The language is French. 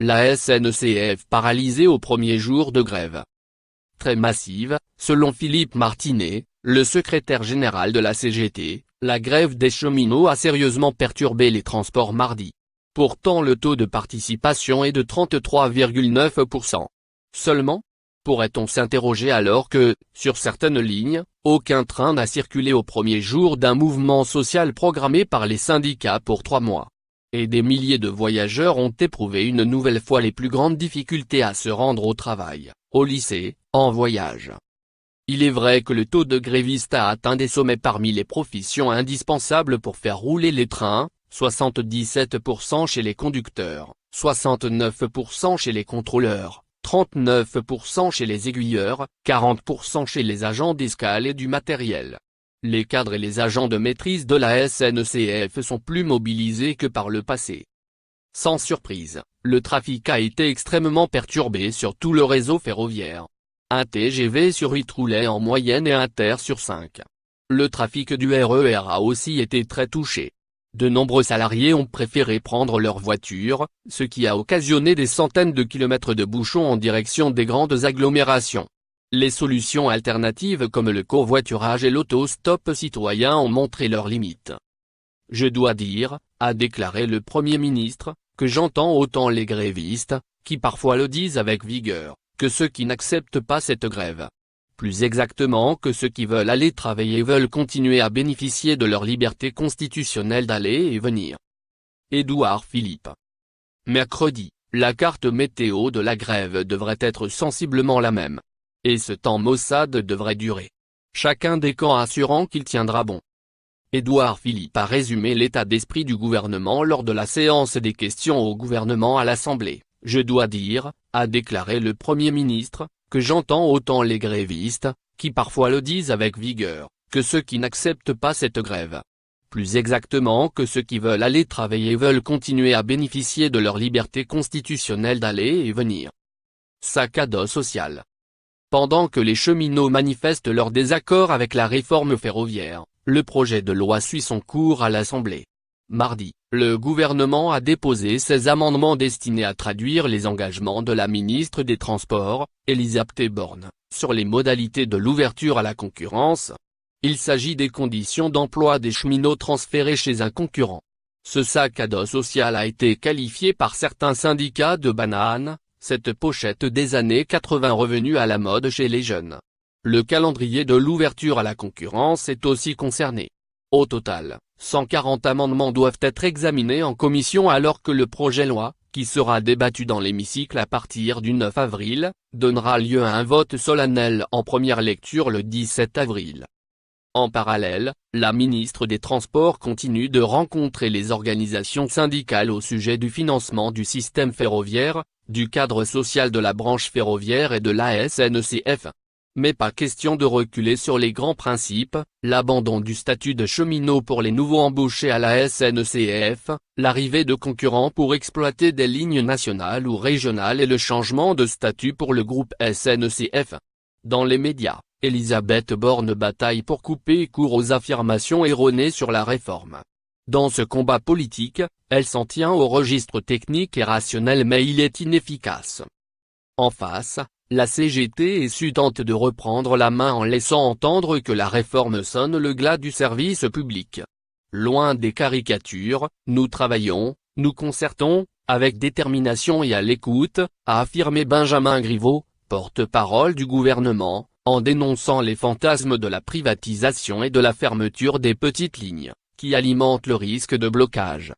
la SNCF paralysée au premier jour de grève. Très massive, selon Philippe Martinet, le secrétaire général de la CGT, la grève des cheminots a sérieusement perturbé les transports mardi. Pourtant le taux de participation est de 33,9%. Seulement ? Pourrait-on s'interroger alors que, sur certaines lignes, aucun train n'a circulé au premier jour d'un mouvement social programmé par les syndicats pour 3 mois. Et des milliers de voyageurs ont éprouvé une nouvelle fois les plus grandes difficultés à se rendre au travail, au lycée, en voyage. Il est vrai que le taux de grévistes a atteint des sommets parmi les professions indispensables pour faire rouler les trains, 77% chez les conducteurs, 69% chez les contrôleurs, 39% chez les aiguilleurs, 40% chez les agents d'escale et du matériel. Les cadres et les agents de maîtrise de la SNCF sont plus mobilisés que par le passé. Sans surprise, le trafic a été extrêmement perturbé sur tout le réseau ferroviaire. Un TGV sur 8 roulait en moyenne et un TER sur 5. Le trafic du RER a aussi été très touché. De nombreux salariés ont préféré prendre leur voiture, ce qui a occasionné des centaines de kilomètres de bouchons en direction des grandes agglomérations. Les solutions alternatives comme le covoiturage et l'autostop citoyen ont montré leurs limites. Je dois dire, a déclaré le Premier ministre, que j'entends autant les grévistes, qui parfois le disent avec vigueur, que ceux qui n'acceptent pas cette grève. Plus exactement que ceux qui veulent aller travailler et veulent continuer à bénéficier de leur liberté constitutionnelle d'aller et venir. Édouard Philippe. Mercredi, la carte météo de la grève devrait être sensiblement la même. Et ce temps maussade devrait durer. Chacun des camps assurant qu'il tiendra bon. Édouard Philippe a résumé l'état d'esprit du gouvernement lors de la séance des questions au gouvernement à l'Assemblée. Je dois dire, a déclaré le Premier ministre, que j'entends autant les grévistes, qui parfois le disent avec vigueur, que ceux qui n'acceptent pas cette grève. Plus exactement que ceux qui veulent aller travailler et veulent continuer à bénéficier de leur liberté constitutionnelle d'aller et venir. Saccade social. Pendant que les cheminots manifestent leur désaccord avec la réforme ferroviaire, le projet de loi suit son cours à l'Assemblée. Mardi, le gouvernement a déposé 16 amendements destinés à traduire les engagements de la ministre des Transports, Elisabeth Borne, sur les modalités de l'ouverture à la concurrence. Il s'agit des conditions d'emploi des cheminots transférés chez un concurrent. Ce saccade social a été qualifié par certains syndicats de banane, cette pochette des années 80 revenue à la mode chez les jeunes. Le calendrier de l'ouverture à la concurrence est aussi concerné. Au total, 140 amendements doivent être examinés en commission alors que le projet de loi, qui sera débattu dans l'hémicycle à partir du 9 avril, donnera lieu à un vote solennel en première lecture le 17 avril. En parallèle, la ministre des Transports continue de rencontrer les organisations syndicales au sujet du financement du système ferroviaire, du cadre social de la branche ferroviaire et de la SNCF. Mais pas question de reculer sur les grands principes, l'abandon du statut de cheminot pour les nouveaux embauchés à la SNCF, l'arrivée de concurrents pour exploiter des lignes nationales ou régionales et le changement de statut pour le groupe SNCF. Dans les médias, Elisabeth Borne bataille pour couper court aux affirmations erronées sur la réforme. Dans ce combat politique, elle s'en tient au registre technique et rationnel mais il est inefficace. En face, la CGT et SU tente de reprendre la main en laissant entendre que la réforme sonne le glas du service public. Loin des caricatures, nous travaillons, nous concertons, avec détermination et à l'écoute, a affirmé Benjamin Griveaux, porte-parole du gouvernement, en dénonçant les fantasmes de la privatisation et de la fermeture des petites lignes, qui alimentent le risque de blocage.